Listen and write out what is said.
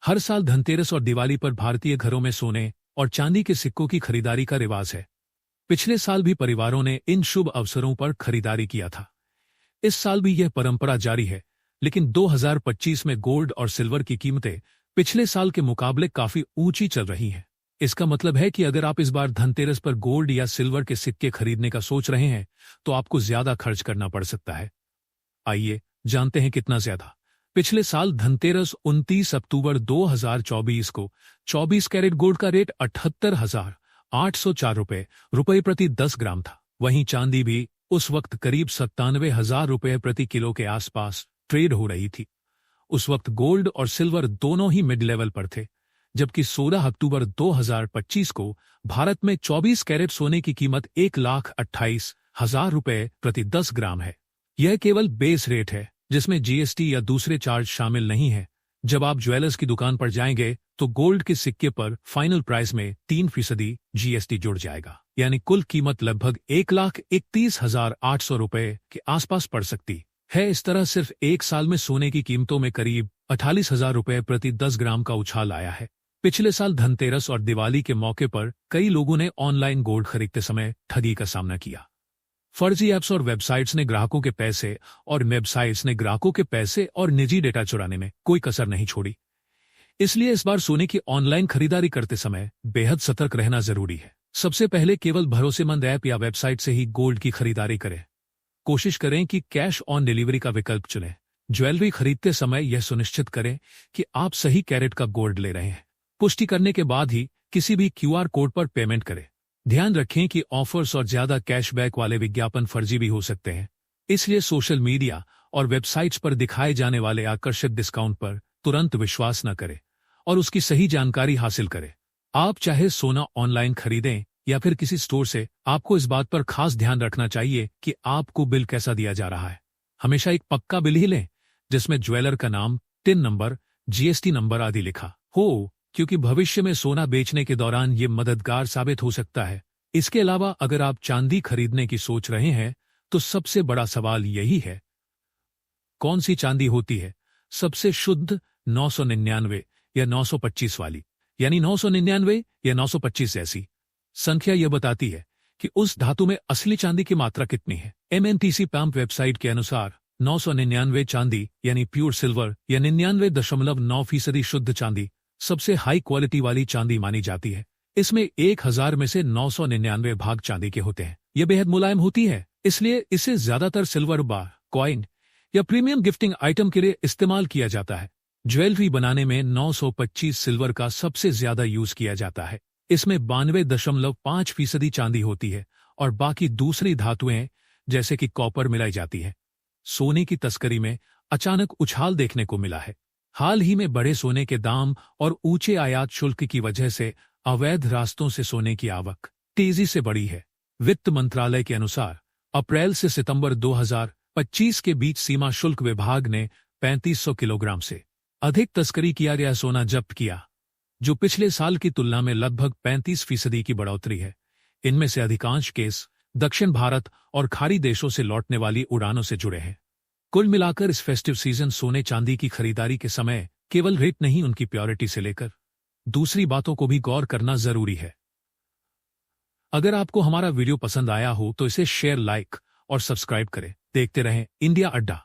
हर साल धनतेरस और दिवाली पर भारतीय घरों में सोने और चांदी के सिक्कों की खरीदारी का रिवाज है। पिछले साल भी परिवारों ने इन शुभ अवसरों पर खरीदारी किया था। इस साल भी यह परंपरा जारी है, लेकिन 2025 में गोल्ड और सिल्वर की कीमतें पिछले साल के मुकाबले काफी ऊंची चल रही हैं। इसका मतलब है कि अगर आप इस बार धनतेरस पर गोल्ड या सिल्वर के सिक्के खरीदने का सोच रहे हैं, तो आपको ज्यादा खर्च करना पड़ सकता है। आइए जानते हैं कितना ज्यादा। पिछले साल धनतेरस 29 अक्टूबर 2024 को 24 कैरेट गोल्ड का रेट 78,804 रुपए प्रति 10 ग्राम था। वहीं चांदी भी उस वक्त करीब 97,000 रुपए प्रति किलो के आसपास ट्रेड हो रही थी। उस वक्त गोल्ड और सिल्वर दोनों ही मिड लेवल पर थे, जबकि 16 अक्टूबर 2025 को भारत में 24 कैरेट सोने की कीमत 1,28,000 रुपए प्रति 10 ग्राम है। यह केवल बेस रेट है, जिसमें जीएसटी या दूसरे चार्ज शामिल नहीं है। जब आप ज्वेलर्स की दुकान पर जाएंगे तो गोल्ड के सिक्के पर फाइनल प्राइस में 3% जीएसटी जुड़ जाएगा, यानी कुल कीमत लगभग 1,31,800 रुपए के आसपास पड़ सकती है। इस तरह सिर्फ एक साल में सोने की कीमतों में करीब 48,000 रुपए प्रति 10 ग्राम का उछाल आया है। पिछले साल धनतेरस और दिवाली के मौके पर कई लोगों ने ऑनलाइन गोल्ड खरीदते समय ठगी का सामना किया। फर्जी ऐप्स और वेबसाइट्स ने ग्राहकों के पैसे और निजी डेटा चुराने में कोई कसर नहीं छोड़ी। इसलिए इस बार सोने की ऑनलाइन खरीदारी करते समय बेहद सतर्क रहना जरूरी है। सबसे पहले केवल भरोसेमंद ऐप या वेबसाइट से ही गोल्ड की खरीदारी करें। कोशिश करें कि कैश ऑन डिलीवरी का विकल्प चुनें। ज्वेलरी खरीदते समय यह सुनिश्चित करें कि आप सही कैरेट का गोल्ड ले रहे हैं। पुष्टि करने के बाद ही किसी भी क्यूआर कोड पर पेमेंट करें। ध्यान रखें कि ऑफर्स और ज्यादा कैशबैक वाले विज्ञापन फर्जी भी हो सकते हैं, इसलिए सोशल मीडिया और वेबसाइट्स पर दिखाए जाने वाले आकर्षक डिस्काउंट पर तुरंत विश्वास न करें और उसकी सही जानकारी हासिल करें। आप चाहे सोना ऑनलाइन खरीदें या फिर किसी स्टोर से, आपको इस बात पर खास ध्यान रखना चाहिए कि आपको बिल कैसा दिया जा रहा है। हमेशा एक पक्का बिल ही लें, जिसमें ज्वेलर का नाम, टिन नंबर, जीएसटी नंबर आदि लिखा हो, क्योंकि भविष्य में सोना बेचने के दौरान ये मददगार साबित हो सकता है। इसके अलावा अगर आप चांदी खरीदने की सोच रहे हैं तो सबसे बड़ा सवाल यही है, कौन सी चांदी होती है सबसे शुद्ध, 999 या 925 वाली, यानी 999 या 925 ऐसी संख्या यह बताती है कि उस धातु में असली चांदी की मात्रा कितनी है। एमएनटीसी पैम्प वेबसाइट के अनुसार 999 चांदी यानी प्योर सिल्वर या 99.9% शुद्ध चांदी सबसे हाई क्वालिटी वाली चांदी मानी जाती है। इसमें 1000 में से 999 भाग चांदी के होते हैं। यह बेहद मुलायम होती है, इसलिए इसे ज्यादातर सिल्वर बार, कॉइन या प्रीमियम गिफ्टिंग आइटम के लिए इस्तेमाल किया जाता है। ज्वेलरी बनाने में 925 सिल्वर का सबसे ज्यादा यूज किया जाता है। इसमें 92.5% चांदी होती है और बाकी दूसरी धातुएं जैसे कि कॉपर मिलाई जाती है। सोने की तस्करी में अचानक उछाल देखने को मिला है। हाल ही में बढ़े सोने के दाम और ऊंचे आयात शुल्क की वजह से अवैध रास्तों से सोने की आवक तेजी से बढ़ी है। वित्त मंत्रालय के अनुसार अप्रैल से सितंबर 2025 के बीच सीमा शुल्क विभाग ने 3500 किलोग्राम से अधिक तस्करी किया गया सोना जब्त किया, जो पिछले साल की तुलना में लगभग 35% की बढ़ोतरी है। इनमें से अधिकांश केस दक्षिण भारत और खाड़ी देशों से लौटने वाली उड़ानों से जुड़े हैं। कुल मिलाकर इस फेस्टिव सीजन सोने चांदी की खरीदारी के समय केवल रेट नहीं, उनकी प्योरिटी से लेकर दूसरी बातों को भी गौर करना जरूरी है। अगर आपको हमारा वीडियो पसंद आया हो तो इसे शेयर, लाइक और सब्सक्राइब करें। देखते रहें इंडिया अड्डा।